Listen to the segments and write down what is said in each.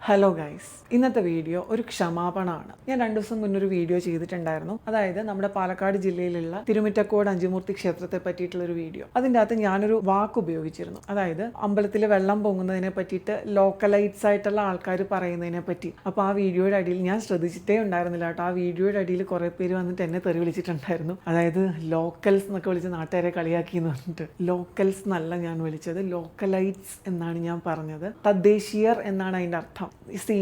Hello guys, ഇന്നത്തെ video ഒരു ക്ഷമാപണമാണ്. ഞാൻ 2 ദിവസം മുന്നേ ഒരു വീഡിയോ ചെയ്തിട്ടുണ്ടായിരുന്നു. അതായത് നമ്മുടെ പാലക്കാട് ജില്ലയിലുള്ള തിരുമിറ്റക്കോട് അഞ്ചുമൂർത്തി ക്ഷേത്രത്തെ പറ്റിയിട്ടുള്ള ഒരു വീഡിയോ. അതിൻ്റെ അകത്ത് ഞാനൊരു വാക്ക് ഉപയോഗിച്ചിരുന്നു. അതായത് അമ്പലത്തിൽ വെള്ളം പൊങ്ങുന്നതിനെ പറ്റിയിട്ട് ലോക്കലൈറ്റ്സ് ആയിട്ടുള്ള ആൾക്കാർ പറയുന്നതിനെ പറ്റി. അപ്പോൾ ആ വീഡിയോയുടെ അടിയിൽ ഞാൻ ശ്രദ്ധിച്ചിട്ടേ ഉണ്ടായിരുന്നില്ല കേട്ടോ. ആ വീഡിയോയുടെ അടിയിൽ കുറേ പേര് വന്നിട്ട് എന്നെ തെറി വിളിച്ചിട്ടുണ്ടായിരുന്നു. അതായത് ലോക്കൽസ് എന്നൊക്കെ വിളിച്ച് നാട്ടുകാരെ കളിയാക്കി എന്ന് പറഞ്ഞിട്ട്. ലോക്കൽസ് എന്നല്ല ഞാൻ വിളിച്ചത്, ലോക്കലൈറ്റ്സ് എന്നാണ് ഞാൻ പറഞ്ഞത്. തദ്ദേശീയർ എന്നാണ് അതിൻ്റെ അർത്ഥം.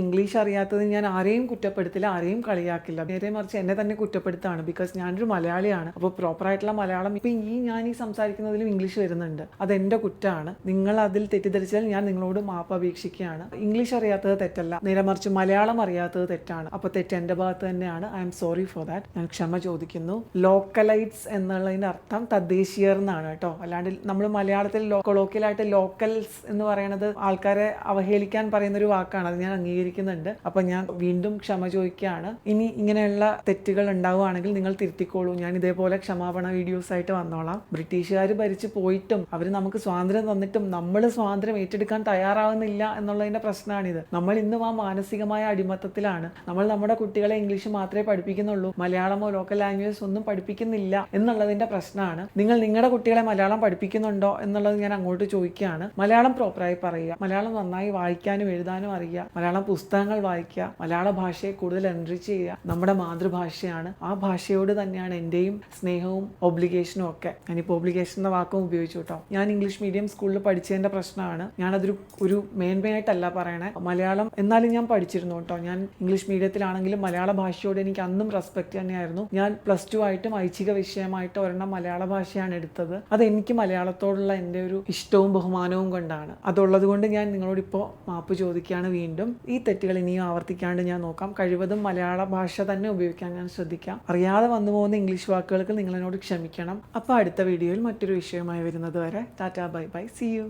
ഇംഗ്ലീഷ് അറിയാത്തത് ഞാൻ ആരെയും കുറ്റപ്പെടുത്തില്ല, ആരെയും കളിയാക്കില്ല. നേരെ മറിച്ച് എന്നെ തന്നെ കുറ്റപ്പെടുത്താണ്. ബിക്കോസ് ഞാനൊരു മലയാളിയാണ്. അപ്പോൾ പ്രോപ്പറായിട്ടുള്ള മലയാളം ഇപ്പം ഞാൻ ഈ സംസാരിക്കുന്നതിലും ഇംഗ്ലീഷ് വരുന്നുണ്ട്. അതെൻ്റെ കുറ്റമാണ്. നിങ്ങൾ അതിൽ തെറ്റിദ്ധരിച്ചാൽ ഞാൻ നിങ്ങളോട് മാപ്പ് അപേക്ഷിക്കുകയാണ്. ഇംഗ്ലീഷ് അറിയാത്തത് തെറ്റല്ല, നേരെ മറിച്ച് മലയാളം അറിയാത്തത് തെറ്റാണ്. അപ്പോൾ തെറ്റ് എൻ്റെ ഭാഗത്ത് തന്നെയാണ്. I am sorry for that. ഞാൻ ക്ഷമ ചോദിക്കുന്നു. ലോക്കലൈറ്റ്സ് എന്നുള്ളതിൻ്റെ അർത്ഥം തദ്ദേശീയർ എന്നാണ് കേട്ടോ. അല്ലാണ്ട് നമ്മൾ മലയാളത്തിൽ കൊളോക്കിയലായിട്ട് ലോക്കൽസ് എന്ന് പറയുന്നത് ആൾക്കാരെ അവഹേളിക്കാൻ പറയുന്ന ഒരു വാക്കാണ്. അത് ഞാൻ അംഗീകരിക്കുന്നുണ്ട്. അപ്പൊ ഞാൻ വീണ്ടും ക്ഷമ ചോദിക്കുകയാണ്. ഇനി ഇങ്ങനെയുള്ള തെറ്റുകൾ ഉണ്ടാവുകയാണെങ്കിൽ നിങ്ങൾ തിരുത്തിക്കോളൂ. ഞാൻ ഇതേപോലെ ക്ഷമാപണ വീഡിയോസ് ആയിട്ട് വന്നോളാം. ബ്രിട്ടീഷുകാർ ഭരിച്ചു പോയിട്ടും അവർ നമുക്ക് സ്വാതന്ത്ര്യം തന്നിട്ടും നമ്മൾ സ്വാതന്ത്ര്യം ഏറ്റെടുക്കാൻ തയ്യാറാവുന്നില്ല എന്നുള്ളതിന്റെ പ്രശ്നമാണിത്. നമ്മൾ ഇന്നും ആ മാനസികമായ അടിമത്തത്തിലാണ്. നമ്മൾ നമ്മുടെ കുട്ടികളെ ഇംഗ്ലീഷ് മാത്രമേ പഠിപ്പിക്കുന്നുള്ളൂ, മലയാളമോ ലോക്കൽ ലാംഗ്വേജസ് ഒന്നും പഠിപ്പിക്കുന്നില്ല എന്നുള്ളതിന്റെ പ്രശ്നമാണ്. നിങ്ങൾ നിങ്ങളുടെ കുട്ടികളെ മലയാളം പഠിപ്പിക്കുന്നുണ്ടോ എന്നുള്ളത് ഞാൻ അങ്ങോട്ട് ചോദിക്കുകയാണ്. മലയാളം പ്രോപ്പറായി പറയുക, മലയാളം നന്നായി വായിക്കാനും എഴുതാനും അറിയുക, മലയാളം പുസ്തകങ്ങൾ വായിക്കുക, മലയാള ഭാഷയെ കൂടുതൽ എൻറിച്ച് ചെയ്യുക. നമ്മുടെ മാതൃഭാഷയാണ്. ആ ഭാഷയോട് തന്നെയാണ് എൻ്റെയും സ്നേഹവും ഒബ്ലിഗേഷനും ഒക്കെ. ഞാനിപ്പോൾ ഒബ്ലിഗേഷൻ എന്ന വാക്കും ഉപയോഗിച്ചു കേട്ടോ. ഞാൻ ഇംഗ്ലീഷ് മീഡിയം സ്കൂളിൽ പഠിച്ചതിൻ്റെ പ്രശ്നമാണ്. ഞാനതൊരു മേന്മയായിട്ടല്ല പറയണേ. മലയാളം എന്നാലും ഞാൻ പഠിച്ചിരുന്നു കേട്ടോ. ഞാൻ ഇംഗ്ലീഷ് മീഡിയത്തിലാണെങ്കിലും മലയാള ഭാഷയോട് എനിക്ക് അന്നും റെസ്പെക്റ്റ് തന്നെയായിരുന്നു. ഞാൻ +2 ആയിട്ടും ഐച്ഛിക വിഷയമായിട്ട് ഒരെണ്ണം മലയാള ഭാഷയാണ് എടുത്തത്. അതെനിക്ക് മലയാളത്തോടുള്ള എൻ്റെ ഒരു ഇഷ്ടവും ബഹുമാനവും കൊണ്ടാണ്. അതുള്ളത് കൊണ്ട് ഞാൻ നിങ്ങളോടിപ്പോൾ മാപ്പ് ചോദിക്കുകയാണ് വീണ്ടും. ഈ തെറ്റുകൾ ഇനിയും ആവർത്തിക്കാണ്ട് ഞാൻ നോക്കാം. കഴിവതും മലയാള ഭാഷ തന്നെ ഉപയോഗിക്കാൻ ഞാൻ ശ്രദ്ധിക്കാം. അറിയാതെ വന്നു പോകുന്ന ഇംഗ്ലീഷ് വാക്കുകൾക്ക് നിങ്ങൾ എന്നോട് ക്ഷമിക്കണം. അപ്പോൾ അടുത്ത വീഡിയോയിൽ മറ്റൊരു വിഷയമായി വരുന്നത് വരെ tata, bye bye, see U.